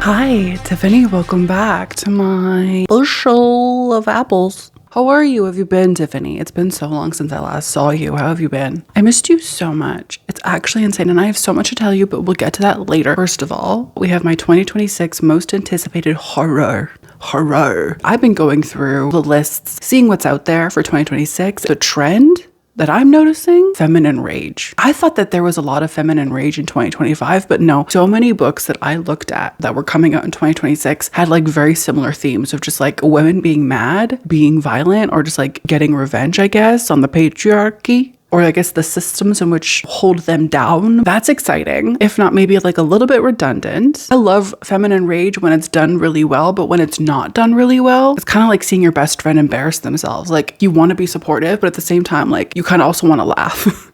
Hi, Tiffany. Welcome back to my bushel of apples. How are you? Have you been, Tiffany? It's been so long since I last saw you. How have you been? I missed you so much. It's actually insane, and I have so much to tell you, but we'll get to that later. First of all, we have my 2026 most anticipated horror. I've been going through the lists, seeing what's out there for 2026. The trend that I'm noticing, feminine rage. I thought that there was a lot of feminine rage in 2025, but no. So many books that I looked at that were coming out in 2026 had like very similar themes of just like women being mad, being violent, or just like getting revenge, I guess, on the patriarchy. Or I guess the systems in which hold them down. That's exciting, if not maybe like a little bit redundant. I love feminine rage when it's done really well, but when it's not done really well, it's kind of like seeing your best friend embarrass themselves. Like you want to be supportive, but at the same time, like you kind of also want to laugh.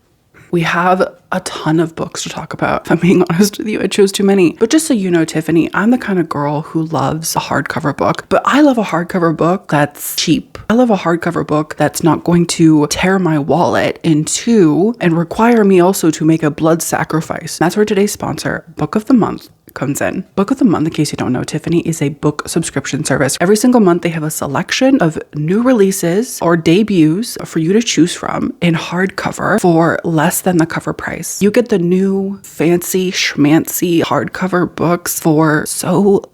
We have a ton of books to talk about. If I'm being honest with you, I chose too many. But just so you know, Tiffany, I'm the kind of girl who loves a hardcover book, but I love a hardcover book that's cheap. I love a hardcover book that's not going to tear my wallet in two and require me also to make a blood sacrifice. That's where today's sponsor, Book of the Month, comes in. Book of the Month, in case you don't know, Tiffany, is a book subscription service. Every single month, they have a selection of new releases or debuts for you to choose from in hardcover for less than the cover price. You get the new fancy schmancy hardcover books for so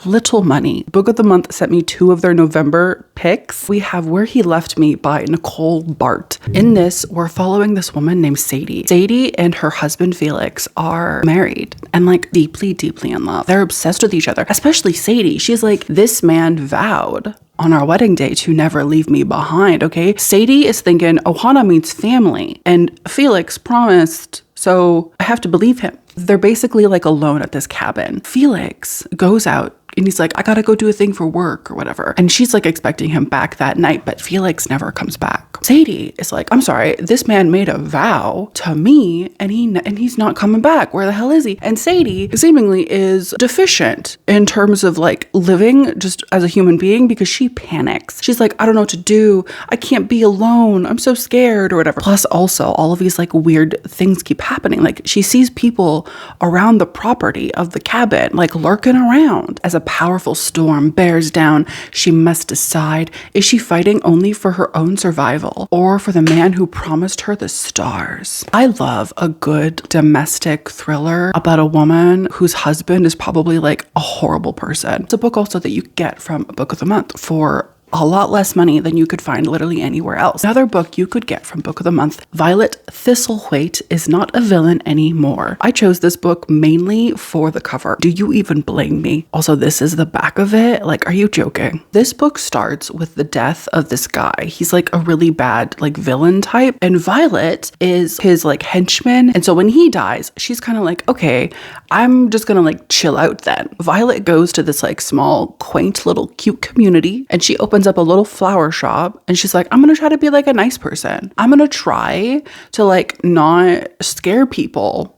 little money. Book of the Month sent me 2 of their November picks. We have Where He Left Me by Nicole Bart. In this, we're following this woman named Sadie. Sadie and her husband Felix are married and like deeply, deeply in love. They're obsessed with each other, especially Sadie. She's like, this man vowed on our wedding day to never leave me behind, okay? Sadie is thinking Ohana means family and Felix promised, so I have to believe him. They're basically like alone at this cabin. Felix goes out and he's like, I gotta go do a thing for work or whatever. And she's like expecting him back that night, but Felix never comes back. Sadie is like, I'm sorry, this man made a vow to me and he's not coming back. Where the hell is he? And Sadie seemingly is deficient in terms of like living just as a human being because she panics. She's like, I don't know what to do. I can't be alone. I'm so scared or whatever. Plus also all of these like weird things keep happening. Like she sees people around the property of the cabin, like lurking around. As a powerful storm bears down, she must decide, is she fighting only for her own survival or for the man who promised her the stars? I love a good domestic thriller about a woman whose husband is probably like a horrible person. It's a book also that you get from Book of the Month for a lot less money than you could find literally anywhere else. Another book you could get from Book of the Month, Violet Thistlethwaite is Not a Villain Anymore. I chose this book mainly for the cover. Do you even blame me? Also, this is the back of it. Like, are you joking? This book starts with the death of this guy. He's like a really bad like villain type, and Violet is his like henchman. And so when he dies, she's kind of like, okay, I'm just gonna like chill out then. Violet goes to this like small, quaint little cute community and she opens up a little flower shop and she's like, I'm gonna try to be like a nice person. I'm gonna try to like not scare people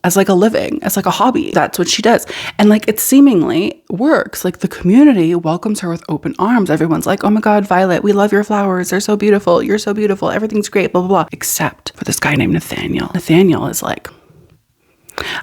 as like a living, as like a hobby. That's what she does. And like it seemingly works. Like the community welcomes her with open arms. Everyone's like, oh my God, Violet, we love your flowers. They're so beautiful. You're so beautiful. Everything's great, blah, blah, blah. Except for this guy named Nathaniel. Nathaniel is like,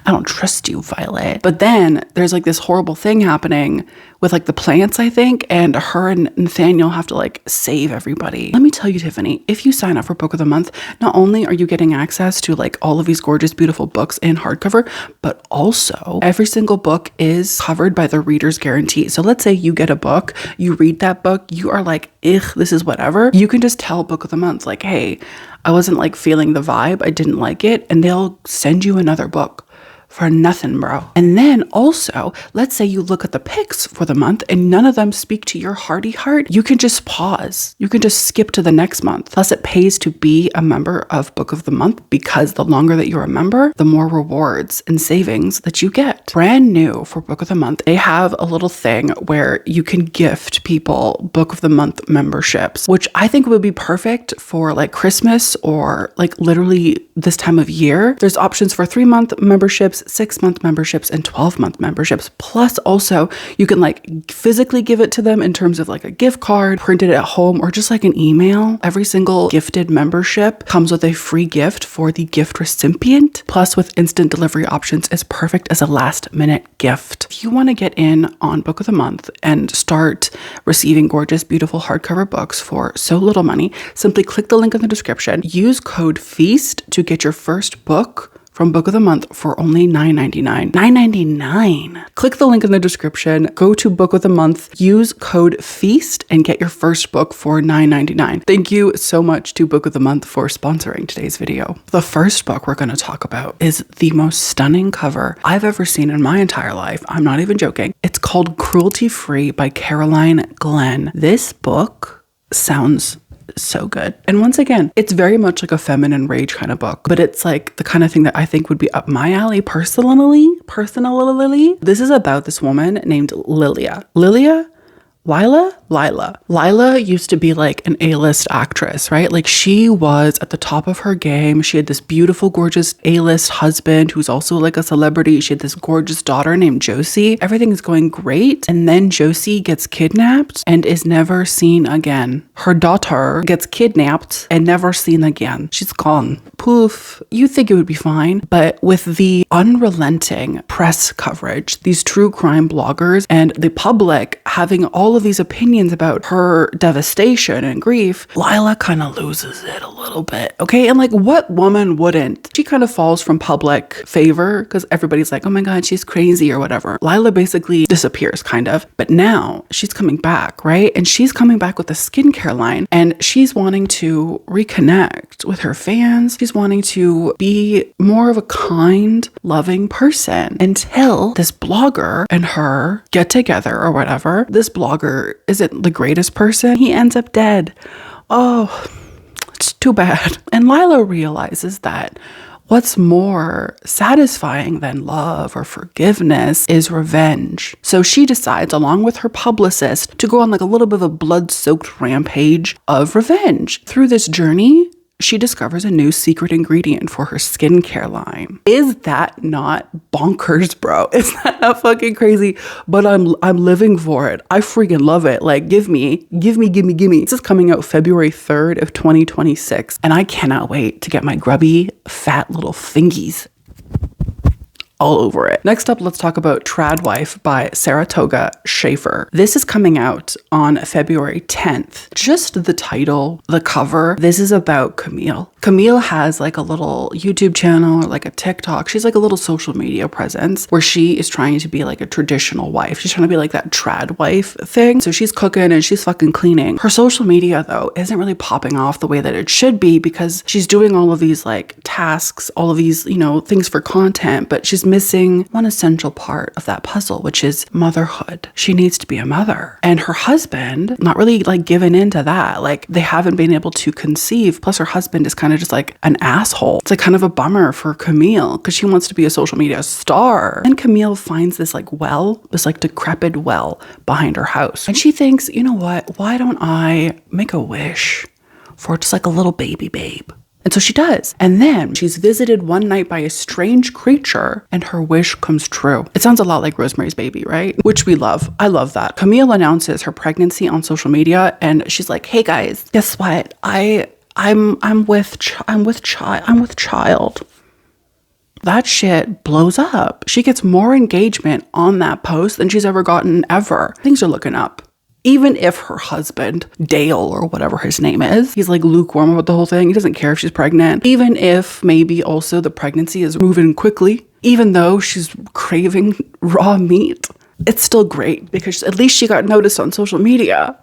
I don't trust you, Violet. But then there's like this horrible thing happening with like the plants, I think, and her and Nathaniel have to like save everybody. Let me tell you, Tiffany, if you sign up for Book of the Month, not only are you getting access to like all of these gorgeous, beautiful books in hardcover, but also every single book is covered by the reader's guarantee. So let's say you get a book, you read that book, you are like, ugh, this is whatever. You can just tell Book of the Month, like, hey, I wasn't like feeling the vibe. I didn't like it. And they'll send you another book for nothing, bro. And then also, let's say you look at the picks for the month and none of them speak to your hearty heart. You can just pause. You can just skip to the next month. Plus, it pays to be a member of Book of the Month because the longer that you're a member, the more rewards and savings that you get. Brand new for Book of the Month, they have a little thing where you can gift people Book of the Month memberships, which I think would be perfect for like Christmas or like literally this time of year. There's options for 3-month memberships, this 6-month memberships and 12-month memberships. Plus also you can like physically give it to them in terms of like a gift card, print it at home, or just like an email. Every single gifted membership comes with a free gift for the gift recipient. Plus with instant delivery options is perfect as a last minute gift. If you want to get in on Book of the Month and start receiving gorgeous, beautiful hardcover books for so little money, simply click the link in the description. Use code FEAST to get your first book from Book of the Month for only $9.99. $9.99. Click the link in the description, go to Book of the Month, use code FEAST, and get your first book for $9.99. Thank you so much to Book of the Month for sponsoring today's video. The first book we're going to talk about is the most stunning cover I've ever seen in my entire life. I'm not even joking. It's called Cruelty-free by Caroline Glenn. This book sounds so good. And once again, it's very much like a feminine rage kind of book, but it's like the kind of thing that I think would be up my alley personally. This is about this woman named Lila used to be like an A-list actress, right? Like she was at the top of her game. She had this beautiful, gorgeous A-list husband who's also like a celebrity. She had this gorgeous daughter named Josie. Everything is going great. And then Josie gets kidnapped and is never seen again. Her daughter gets kidnapped and never seen again. She's gone. Poof. You think it would be fine. But with the unrelenting press coverage, these true crime bloggers and the public having all of these opinions about her devastation and grief, Lila kind of loses it a little bit. Okay. And like, what woman wouldn't? She kind of falls from public favor because everybody's like, oh my God, she's crazy or whatever. Lila basically disappears kind of, but now she's coming back, right? And she's coming back with a skincare line and she's wanting to reconnect with her fans. She's wanting to be more of a kind, loving person until this blogger and her get together or whatever. This blogger isn't the greatest person. He ends up dead. Oh, it's too bad. And Lila realizes that what's more satisfying than love or forgiveness is revenge. So she decides, along with her publicist, to go on like a little bit of a blood-soaked rampage of revenge. Through this journey, she discovers a new secret ingredient for her skincare line. Is that not bonkers, bro? Is that not fucking crazy? But I'm living for it. I freaking love it. Like, give me. This is coming out February 3rd of 2026. And I cannot wait to get my grubby, fat little fingies all over it. Next up, let's talk about Tradwife by Saratoga Schaefer. This is coming out on February 10th. Just the title, the cover, this is about Camille. Camille has like a little YouTube channel or like a TikTok. She's like a little social media presence where she is trying to be like a traditional wife. She's trying to be like that trad wife thing. So she's cooking and she's fucking cleaning. Her social media though isn't really popping off the way that it should be because she's doing all of these like tasks, all of these, you know, things for content, but she's missing one essential part of that puzzle, which is motherhood. She needs to be a mother. And her husband, not really like given into that. Like they haven't been able to conceive. Plus her husband is kind of just like an asshole. It's like kind of a bummer for Camille because she wants to be a social media star. And Camille finds this like well, this like decrepit well behind her house. And she thinks, you know what? Why don't I make a wish for just like a little baby babe? And so she does. And then she's visited one night by a strange creature and her wish comes true. It sounds a lot like Rosemary's Baby, right? Which we love. I love that. Camille announces her pregnancy on social media and she's like, hey guys, guess what? I'm with child. That shit blows up. She gets more engagement on that post than she's ever gotten ever. Things are looking up. Even if her husband, Dale or whatever his name is, he's like lukewarm about the whole thing. He doesn't care if she's pregnant. Even if maybe also the pregnancy is moving quickly, even though she's craving raw meat, it's still great because at least she got noticed on social media.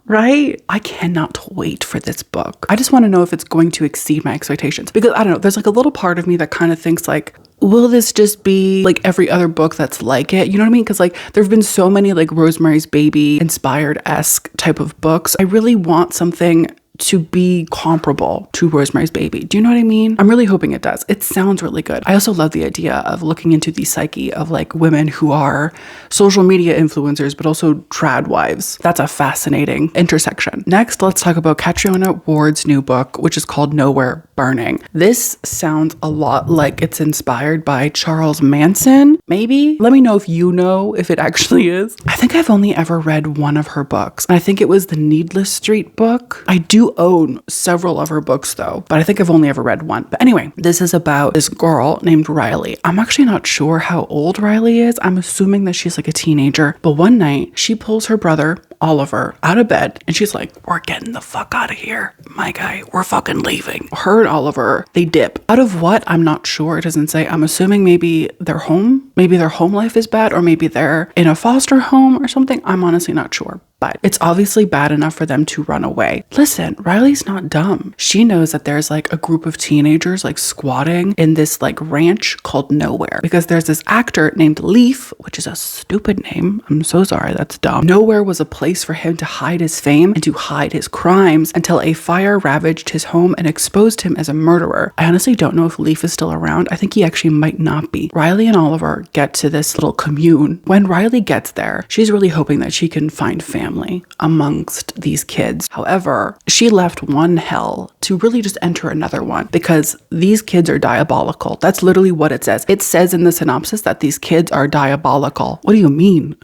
Right? I cannot wait for this book. I just want to know if it's going to exceed my expectations because I don't know. There's like a little part of me that kind of thinks like, will this just be like every other book that's like it? You know what I mean? Because like there've been so many like Rosemary's Baby inspired-esque type of books. I really want something to be comparable to Rosemary's Baby. Do you know what I mean? I'm really hoping it does. It sounds really good. I also love the idea of looking into the psyche of like women who are social media influencers, but also tradwives. That's a fascinating intersection. Next, let's talk about Catriona Ward's new book, which is called Nowhere Burning. This sounds a lot like it's inspired by Charles Manson, maybe? Let me know if you know if it actually is. I think I've only ever read one of her books, and I think it was the Needless Street book. I do own several of her books though, but I think I've only ever read one. But anyway, this is about this girl named Riley. I'm actually not sure how old Riley is. I'm assuming that she's like a teenager, but one night she pulls her brother Oliver out of bed and she's like, we're getting the fuck out of here, my guy, we're fucking leaving. Her and Oliver, they dip. Out of what? I'm not sure. It doesn't say. I'm assuming maybe their home life is bad, or maybe they're in a foster home or something. I'm honestly not sure. But it's obviously bad enough for them to run away. Listen, Riley's not dumb. She knows that there's like a group of teenagers like squatting in this like ranch called Nowhere, because there's this actor named Leaf, which is a stupid name. I'm so sorry, that's dumb. Nowhere was a place for him to hide his fame and to hide his crimes until a fire ravaged his home and exposed him as a murderer. I honestly don't know if Leaf is still around. I think he actually might not be. Riley and Oliver get to this little commune. When Riley gets there, she's really hoping that she can find family amongst these kids. However, she left one hell to really just enter another one, because these kids are diabolical. That's literally what it says. It says in the synopsis that these kids are diabolical. What do you mean?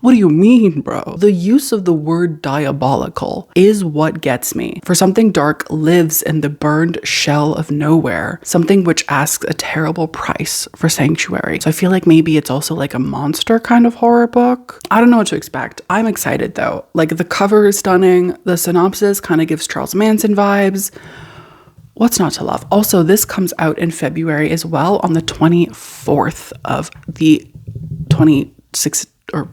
What do you mean, bro? The use of the word diabolical is what gets me. For something dark lives in the burned shell of nowhere, something which asks a terrible price for sanctuary. So I feel like maybe it's also like a monster kind of horror book. I don't know what to expect. I'm excited though. Like the cover is stunning. The synopsis kind of gives Charles Manson vibes. What's not to love? Also, this comes out in February as well, on the 24th of the 26th. Or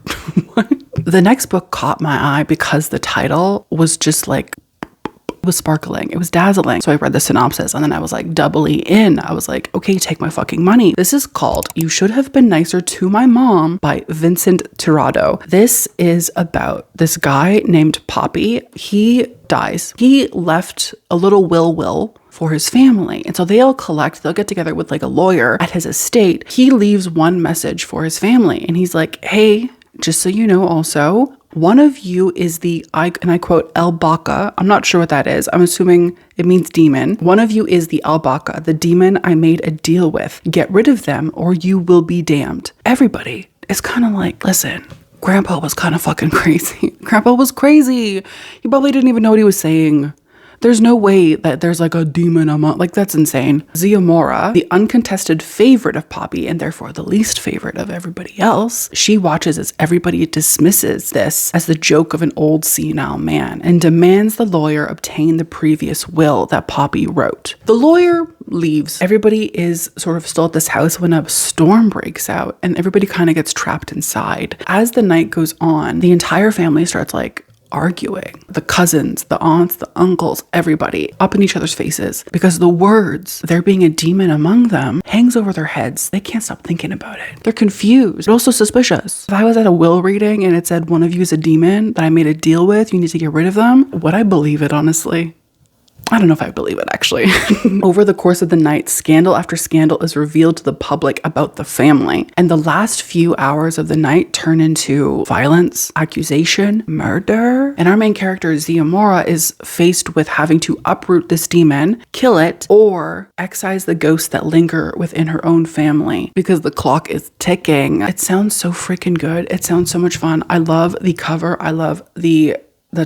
what? The next book caught my eye because the title was just like, it was sparkling. It was dazzling. So I read the synopsis and then I was like doubly in. I was like, okay, take my fucking money. This is called You Should Have Been Nicer to My Mom by Vincent Tirado. This is about this guy named Poppy. He dies. He left a little will for his family. And so they'll get together with like a lawyer at his estate. He leaves one message for his family. And he's like, hey, just so you know also, one of you is and I quote, El Baka. I'm not sure what that is. I'm assuming it means demon. One of you is the El Baka, the demon I made a deal with. Get rid of them or you will be damned. Everybody is kind of like, listen, Grandpa was kind of fucking crazy. Grandpa was crazy. He probably didn't even know what he was saying. There's no way that there's like a demon among, like that's insane. Ziamora, the uncontested favorite of Poppy and therefore the least favorite of everybody else, she watches as everybody dismisses this as the joke of an old senile man and demands the lawyer obtain the previous will that Poppy wrote. The lawyer leaves. Everybody is sort of still at this house when a storm breaks out and everybody kind of gets trapped inside. As the night goes on, the entire family starts like arguing. The cousins, the aunts, the uncles, everybody up in each other's faces because the words, there being a demon among them, hangs over their heads. They can't stop thinking about it. They're confused, but also suspicious. If I was at a will reading and it said one of you is a demon that I made a deal with, you need to get rid of them, would I believe it, honestly? I don't know if I believe it, actually. Over the course of the night, scandal after scandal is revealed to the public about the family. And the last few hours of the night turn into violence, accusation, murder. And our main character, Ziamora, is faced with having to uproot this demon, kill it, or excise the ghosts that linger within her own family because the clock is ticking. It sounds so freaking good. It sounds so much fun. I love the cover. I love the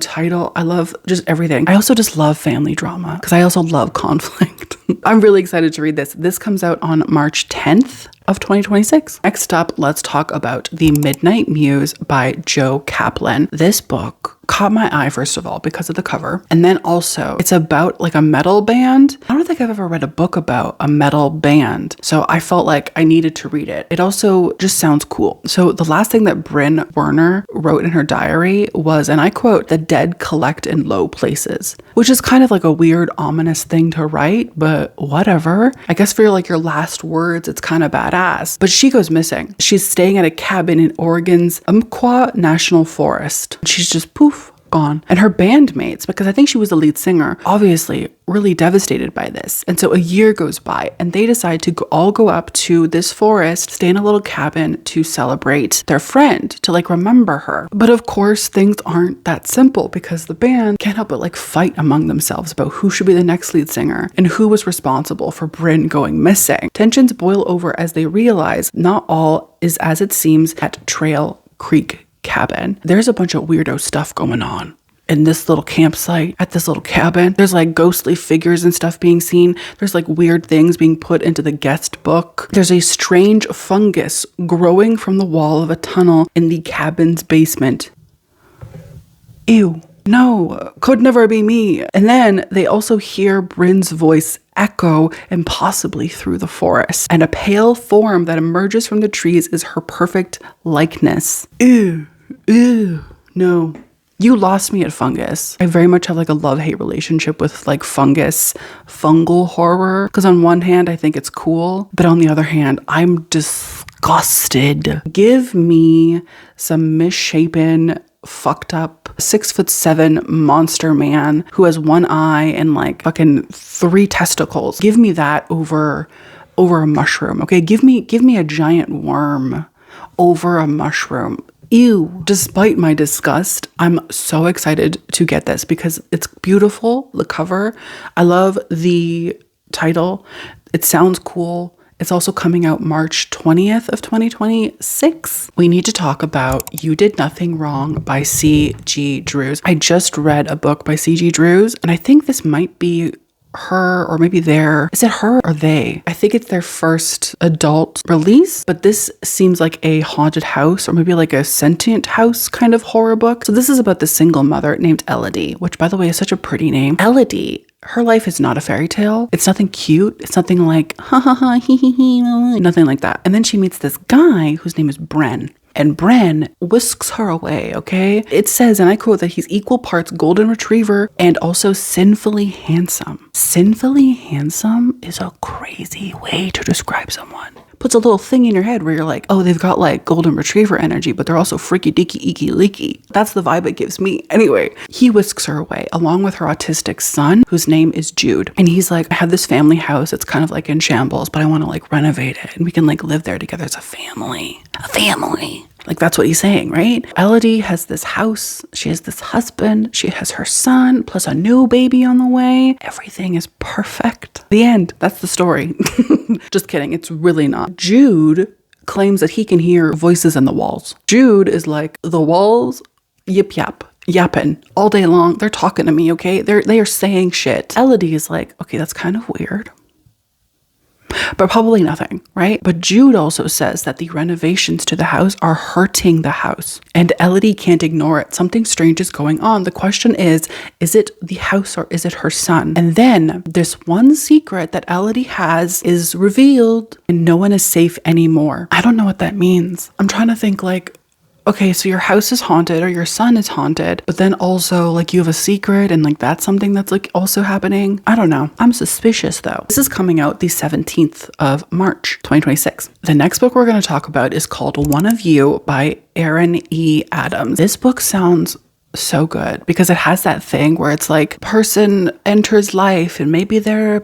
title. I love just everything. I also just love family drama because I also love conflict. I'm really excited to read this. This comes out on March 10th of 2026. Next up, let's talk about The Midnight Muse by Joe Kaplan. This book caught my eye, first of all, because of the cover. And then also, it's about like a metal band. I don't think I've ever read a book about a metal band. So I felt like I needed to read it. It also just sounds cool. So the last thing that Bryn Werner wrote in her diary was, and I quote, "The dead collect in low places," which is kind of like a weird, ominous thing to write, but whatever. I guess for like your last words, it's kind of badass. But she goes missing. She's staying at a cabin in Oregon's Umpqua National Forest. She's just poof, gone. And her bandmates, because I think she was the lead singer, obviously really devastated by this. And so a year goes by and they decide to all go up to this forest, stay in a little cabin to celebrate their friend, to like remember her. But of course, things aren't that simple because the band can't help but like fight among themselves about who should be the next lead singer and who was responsible for Bryn going missing. Tensions boil over as they realize not all is as it seems at Trail Creek Cabin. There's a bunch of weirdo stuff going on in this little campsite at this little cabin. There's like ghostly figures and stuff being seen. There's like weird things being put into the guest book. There's a strange fungus growing from the wall of a tunnel in the cabin's basement. Ew. No, could never be me. And then they also hear Bryn's voice echo impossibly through the forest, and a pale form that emerges from the trees is her perfect likeness. Ew, ew, no. You lost me at fungus. I very much have like a love-hate relationship with like fungus, fungal horror. Because on one hand, I think it's cool, but on the other hand, I'm disgusted. Give me some misshapen, fucked up 6'7" monster man who has one eye and like fucking 3 testicles. Give me that over a mushroom. Okay, give me a giant worm over a mushroom. Ew. Despite my disgust, I'm so excited to get this because it's beautiful, the cover. I love the title. It sounds cool. It's also coming out March 20th of 2026. We need to talk about You Did Nothing Wrong by C.G. Drews. I just read a book by C.G. Drews, and I think this might be her or maybe their, is it her or they? I think it's their first adult release, but this seems like a haunted house or maybe like a sentient house kind of horror book. So this is about the single mother named Elodie, which by the way is such a pretty name. Elodie, her life is not a fairy tale. It's nothing cute. It's nothing like ha ha ha hee hee hee, nothing like that. And then she meets this guy whose name is Bren. And Bren whisks her away, okay? It says, and I quote, that he's equal parts golden retriever and also sinfully handsome. Sinfully handsome is a crazy way to describe someone. Puts a little thing in your head where you're like, oh, they've got like golden retriever energy, but they're also freaky deaky eeky leaky. That's the vibe it gives me. Anyway, he whisks her away along with her autistic son, whose name is Jude. And he's like, I have this family house. It's kind of like in shambles, but I want to like renovate it and we can like live there together as a family. A family. Like that's what he's saying, right? Elodie has this house. She has this husband. She has her son, plus a new baby on the way. Everything is perfect. The end. That's the story. Just kidding. It's really not. Jude claims that he can hear voices in the walls. Jude is like, the walls, yip yap. Yapping all day long. They're talking to me, okay? They are saying shit. Elodie is like, okay, that's kind of weird. But probably nothing, right? But Jude also says that the renovations to the house are hurting the house. And Elodie can't ignore it. Something strange is going on. The question is it the house or is it her son? And then this one secret that Elodie has is revealed and no one is safe anymore. I don't know what that means. I'm trying to think like, okay, so your house is haunted or your son is haunted, but then also like you have a secret and like that's something that's like also happening. I don't know. I'm suspicious though. This is coming out the 17th of March, 2026. The next book we're going to talk about is called One of You by Aaron E. Adams. This book sounds so good because it has that thing where it's like person enters life and maybe they're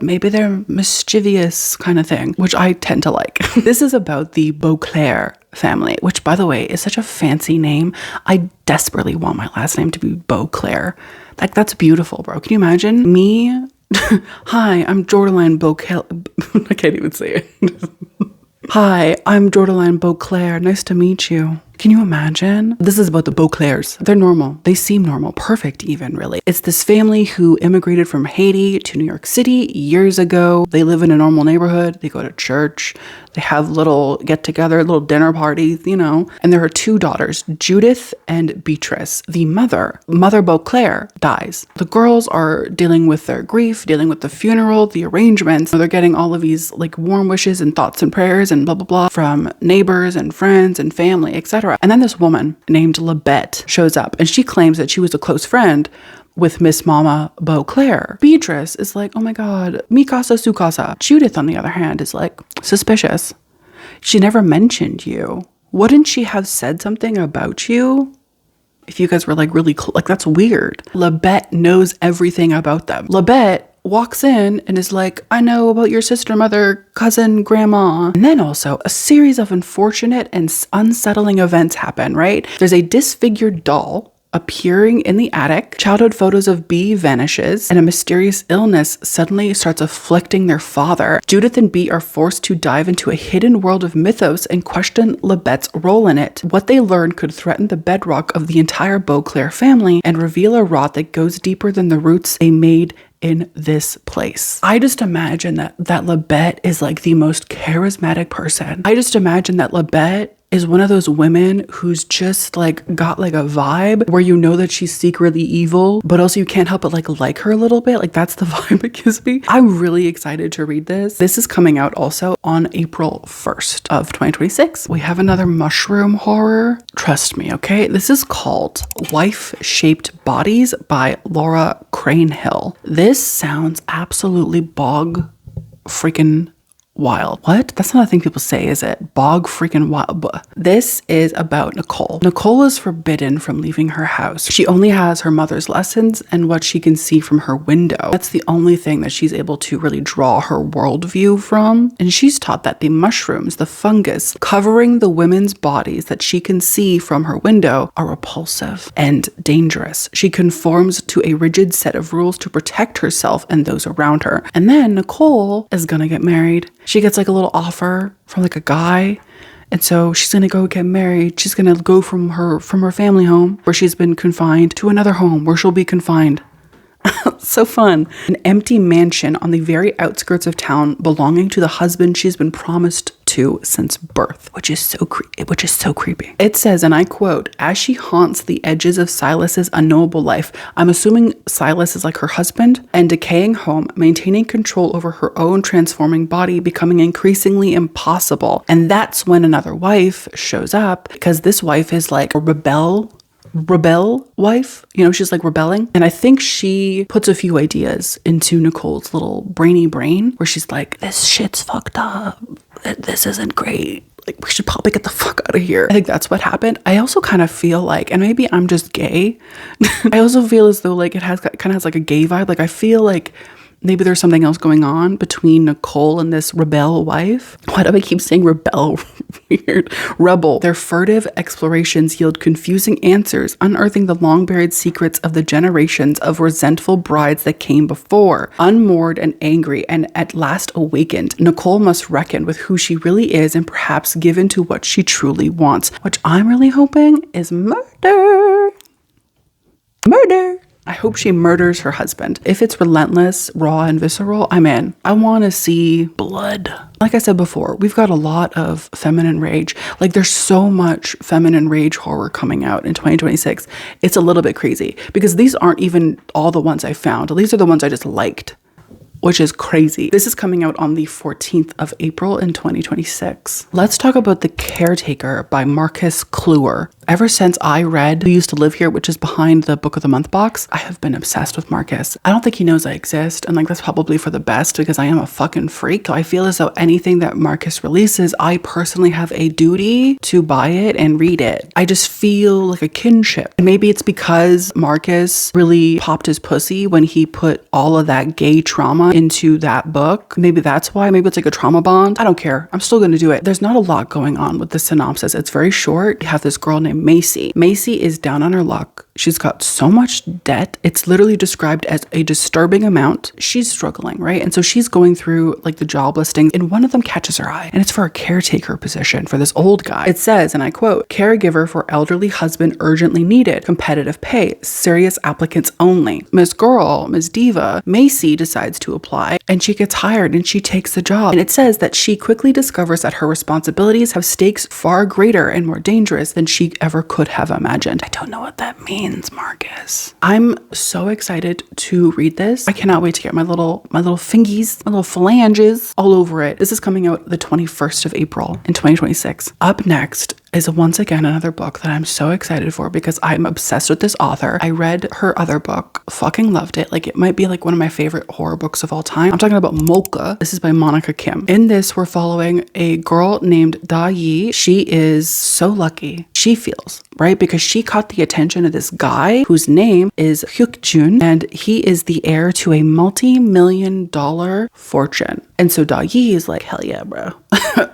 mischievous kind of thing, which I tend to like. This is about the Beauclair family, which by the way is such a fancy name. I desperately want my last name to be Beauclair. Like that's beautiful, bro. Can you imagine me? Hi, I'm Jordaline Beauclair. I can't even say it. Hi, I'm Jordaline Beauclair. Nice to meet you. Can you imagine? This is about the Beauclairs. They're normal. They seem normal. Perfect even, really. It's this family who immigrated from Haiti to New York City years ago. They live in a normal neighborhood. They go to church. They have little get-together, little dinner parties, you know. And there are 2 daughters, Judith and Beatrice. The mother Beauclair, dies. The girls are dealing with their grief, dealing with the funeral, the arrangements. They're getting all of these like warm wishes and thoughts and prayers and blah, blah, blah from neighbors and friends and family, etc. And then this woman named Labette shows up and she claims that she was a close friend with Miss Mama Beauclair. Beatrice is like, oh my God, mi casa su casa. Judith, on the other hand, is like suspicious. She never mentioned you. Wouldn't she have said something about you? If you guys were like really like, that's weird. Labette knows everything about them. Labette walks in and is like, I know about your sister, mother, cousin, grandma. And then also a series of unfortunate and unsettling events happen, right? There's a disfigured doll appearing in the attic, childhood photos of B vanishes, and a mysterious illness suddenly starts afflicting their father. Judith and B are forced to dive into a hidden world of mythos and question Labette's role in it. What they learn could threaten the bedrock of the entire Beauclair family and reveal a rot that goes deeper than the roots they made in this place. I just imagine that Labette is like the most charismatic person. I just imagine that Labette is one of those women who's just like got like a vibe where you know that she's secretly evil, but also you can't help but like her a little bit. Like that's the vibe it gives me. I'm really excited to read this. This is coming out also on April 1st of 2026. We have another mushroom horror. Trust me, okay? This is called Wife-Shaped Bodies by Laura Cranehill. This sounds absolutely bog freaking wild. What? That's not a thing people say, is it? Bog freaking wild. This is about Nicole. Nicole is forbidden from leaving her house. She only has her mother's lessons and what she can see from her window. That's the only thing that she's able to really draw her worldview from. And she's taught that the mushrooms, the fungus covering the women's bodies that she can see from her window are repulsive and dangerous. She conforms to a rigid set of rules to protect herself and those around her. And then Nicole is gonna get married. She gets like a little offer from like a guy. And so she's going to go get married. She's going to go from her family home where she's been confined to another home where she'll be confined. So fun. An empty mansion on the very outskirts of town belonging to the husband she's been promised to since birth, which is so creepy. It says, and I quote, as she haunts the edges of Silas's unknowable life, I'm assuming Silas is like her husband, and decaying home, maintaining control over her own transforming body becoming increasingly impossible. And that's when another wife shows up, because this wife is like a rebel wife, you know, she's like rebelling. And I think she puts a few ideas into Nicole's little brainy brain where she's like, this shit's fucked up. This isn't great. Like, we should probably get the fuck out of here. I think that's what happened. I also kind of feel like, and maybe I'm just gay, I also feel as though like it kind of has like a gay vibe. Like I feel like maybe there's something else going on between Nicole and this rebel wife. Why do I keep saying rebel? Weird. Rebel. Their furtive explorations yield confusing answers, unearthing the long-buried secrets of the generations of resentful brides that came before. Unmoored and angry and at last awakened, Nicole must reckon with who she really is and perhaps give in to what she truly wants, which I'm really hoping is murder. Murder. I hope she murders her husband. If it's relentless, raw, and visceral, I'm in. I want to see blood. Like I said before, we've got a lot of feminine rage. Like there's so much feminine rage horror coming out in 2026. It's a little bit crazy because these aren't even all the ones I found. These are the ones I just liked, which is crazy. This is coming out on the 14th of April in 2026. Let's talk about The Caretaker by Marcus Kluwer. Ever since I read Who Used to Live Here, which is behind the Book of the Month box, I have been obsessed with Marcus. I don't think he knows I exist, and like that's probably for the best because I am a fucking freak. So I feel as though anything that Marcus releases, I personally have a duty to buy it and read it. I just feel like a kinship. And maybe it's because Marcus really popped his pussy when he put all of that gay trauma into that book. Maybe that's why. Maybe it's like a trauma bond. I don't care. I'm still going to do it. There's not a lot going on with the synopsis. It's very short. You have this girl named Macy. Macy is down on her luck. She's got so much debt. It's literally described as a disturbing amount. She's struggling, right? And so she's going through like the job listings and one of them catches her eye and it's for a caretaker position for this old guy. It says, and I quote, caregiver for elderly husband urgently needed, competitive pay, serious applicants only. Miss Diva, Macy decides to apply and she gets hired and she takes the job. And it says that she quickly discovers that her responsibilities have stakes far greater and more dangerous than she ever could have imagined. I don't know what that means, Marcus. I'm so excited to read this. I cannot wait to get my little fingies, my little phalanges all over it. This is coming out the 21st of April in 2026. Up next, is once again another book that I'm so excited for because I'm obsessed with this author. I read her other book, fucking loved it. Like, it might be like one of my favorite horror books of all time. I'm talking about Mocha. This is by Monica Kim. In this, we're following a girl named Da Yi. She is so lucky, she feels, right? Because she caught the attention of this guy whose name is Hyuk Jun, and he is the heir to a multi-million-dollar fortune. And so Da Yi is like, hell yeah, bro.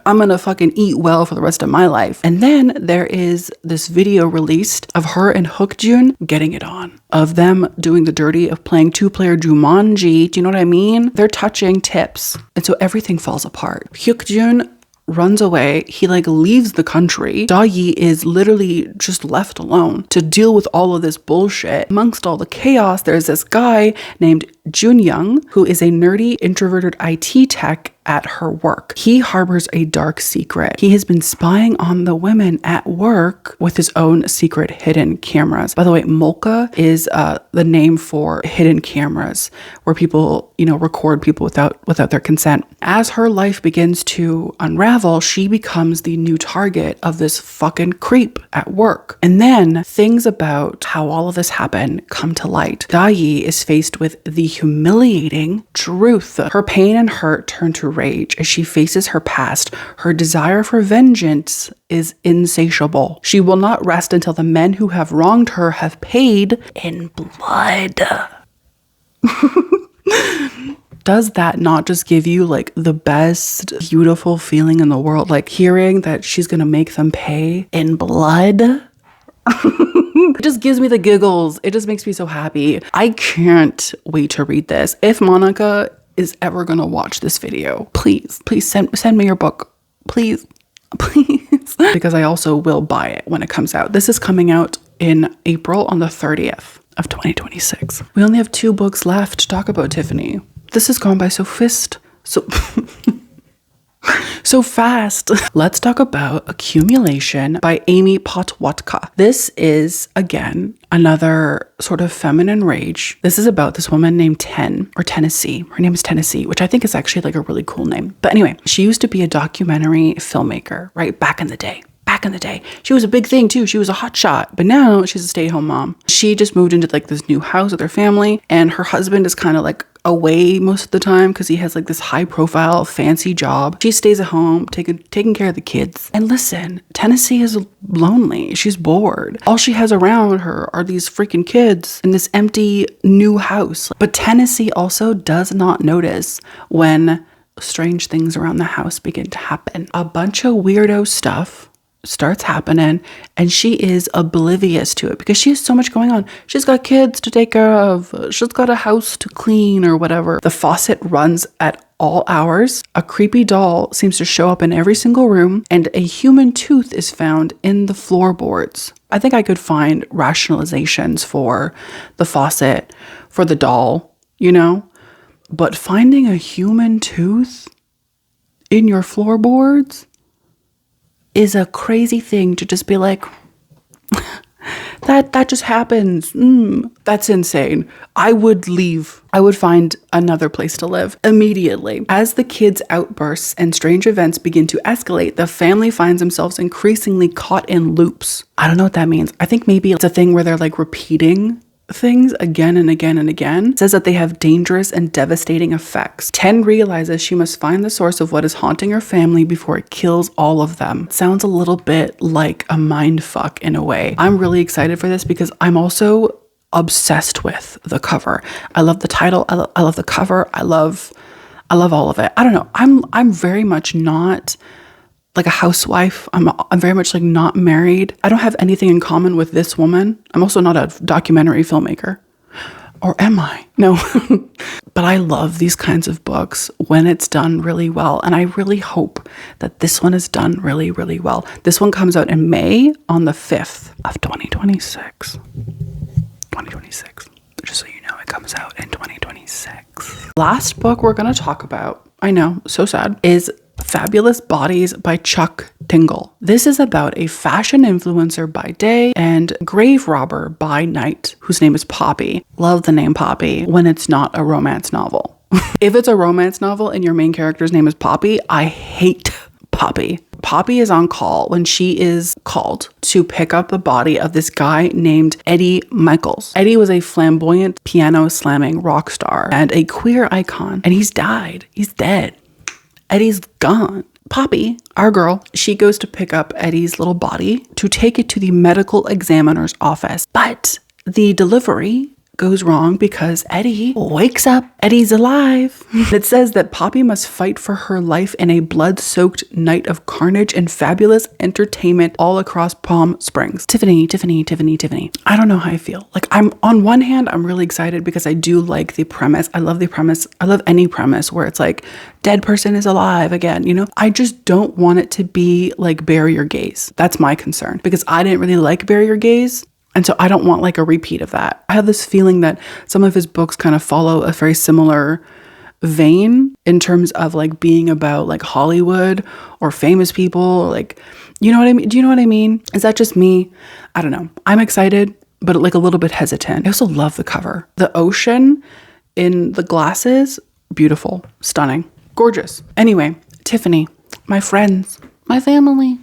I'm gonna fucking eat well for the rest of my life. And then there is this video released of her and Hyuk Jun getting it on, of them doing the dirty of playing two-player Jumanji. Do you know what I mean? They're touching tips. And so everything falls apart. Hyuk Jun runs away. He like leaves the country. Da Yi is literally just left alone to deal with all of this bullshit. Amongst all the chaos, there's this guy named Jun Young, who is a nerdy, introverted IT tech at her work. He harbors a dark secret. He has been spying on the women at work with his own secret hidden cameras. By the way, Molka is the name for hidden cameras where people, record people without their consent. As her life begins to unravel, she becomes the new target of this fucking creep at work. And then things about how all of this happened come to light. Da Yi is faced with the humiliating truth. Her pain and hurt turn to rage as she faces her past. Her desire for vengeance is insatiable. She will not rest until the men who have wronged her have paid in blood. Does that not just give you like the best, beautiful feeling in the world? Like hearing that she's gonna make them pay in blood? It just gives me the giggles. It just makes me so happy. I can't wait to read this. If Monica is ever gonna watch this video, please send me your book. Please. Because I also will buy it when it comes out. This is coming out in April on the 30th of 2026. We only have 2 books left to talk about, Tiffany. This has gone by so fast. Let's talk about Accumulation by Amy Potwatka. This is, again, another sort of feminine rage. This is about this woman named Tennessee. Her name is Tennessee, which I think is actually like a really cool name. But anyway, she used to be a documentary filmmaker, right? Back in the day. She was a big thing too. She was a hot shot, but now she's a stay-at-home mom. She just moved into like this new house with her family, and her husband is kind of like away most of the time because he has like this high profile fancy job. She stays at home taking care of the kids. And listen, Tennessee is lonely. She's bored. All she has around her are these freaking kids in this empty new house. But Tennessee also does not notice when strange things around the house begin to happen. A bunch of weirdo stuff starts happening and she is oblivious to it because she has so much going on. She's got kids to take care of. She's got a house to clean or whatever. The faucet runs at all hours. A creepy doll seems to show up in every single room, and a human tooth is found in the floorboards. I think I could find rationalizations for the faucet, for the doll, but finding a human tooth in your floorboards is a crazy thing to just be like, that just happens. That's insane. I would leave. I would find another place to live immediately. As the kids' outbursts and strange events begin to escalate, the family finds themselves increasingly caught in loops. I don't know what that means. I think maybe it's a thing where they're like repeating things again and again and again. It says that they have dangerous and devastating effects. Ten realizes she must find the source of what is haunting her family before it kills all of them. It sounds a little bit like a mind fuck in a way. I'm really excited for this because I'm also obsessed with the cover. I love the title. I love the cover. I love all of it. I don't know. I'm very much not like a housewife. I'm very much like not married. I don't have anything in common with this woman. I'm also not a documentary filmmaker. Or am I? No. But I love these kinds of books when it's done really well. And I really hope that this one is done really, really well. This one comes out in May on the 5th of 2026. 2026. Just so you know, it comes out in 2026. Last book we're going to talk about, I know, so sad, is Fabulous Bodies by Chuck Tingle. This is about a fashion influencer by day and grave robber by night, whose name is Poppy. Love the name Poppy when it's not a romance novel. If it's a romance novel and your main character's name is Poppy, I hate Poppy. Poppy is on call when she is called to pick up the body of this guy named Eddie Michaels. Eddie was a flamboyant piano slamming rock star and a queer icon, and he's died. He's dead. Eddie's gone. Poppy, our girl, she goes to pick up Eddie's little body to take it to the medical examiner's office. But the delivery goes wrong because Eddie wakes up. Eddie's alive. It says that Poppy must fight for her life in a blood-soaked night of carnage and fabulous entertainment all across Palm Springs. Tiffany. I don't know how I feel. Like, I'm on one hand, I'm really excited because I do like the premise. I love the premise. I love any premise where it's like dead person is alive again, you know? I just don't want it to be like Bury Your Gaze. That's my concern because I didn't really like Bury Your Gaze. And so I don't want like a repeat of that. I have this feeling that some of his books kind of follow a very similar vein in terms of like being about like Hollywood or famous people, or like, you know what I mean? Do you know what I mean? Is that just me? I don't know. I'm excited, but like a little bit hesitant. I also love the cover. The ocean in the glasses, beautiful, stunning, gorgeous. Anyway, Tiffany, my friends, my family.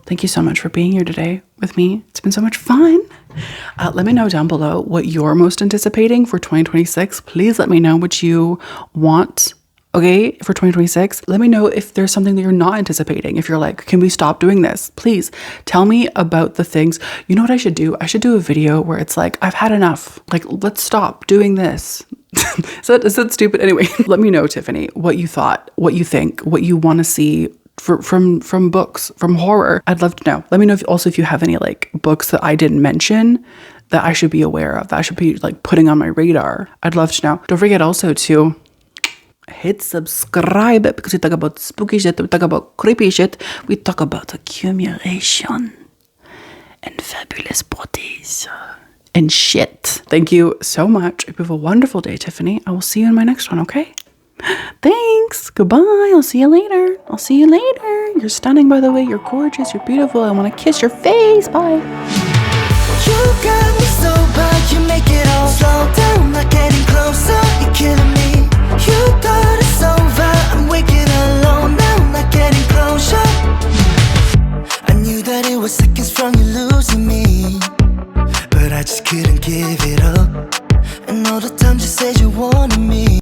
Thank you so much for being here today with me. It's been so much fun. Let me know down below what you're most anticipating for 2026. Please let me know what you want, okay, for 2026. Let me know if there's something that you're not anticipating. If you're like, can we stop doing this? Please tell me about the things. You know what I should do? I should do a video where it's like, I've had enough. Like, let's stop doing this. Is that stupid? Anyway, let me know, Tiffany, what you thought, what you think, what you want to see from books, from horror. I'd love to know. Let me know if you have any like books that I didn't mention that I should be aware of, that I should be like putting on my radar. I'd love to know. Don't forget also to hit subscribe because we talk about spooky shit, we talk about creepy shit, we talk about accumulation and fabulous bodies and shit. Thank you so much. You have a wonderful day, Tiffany. I will see you in my next one, okay? Thanks. Goodbye. I'll see you later. You're stunning, by the way. You're gorgeous. You're beautiful. I want to kiss your face. Bye. You got me so bad, you make it all slow down, not getting closer, you're killing me. You got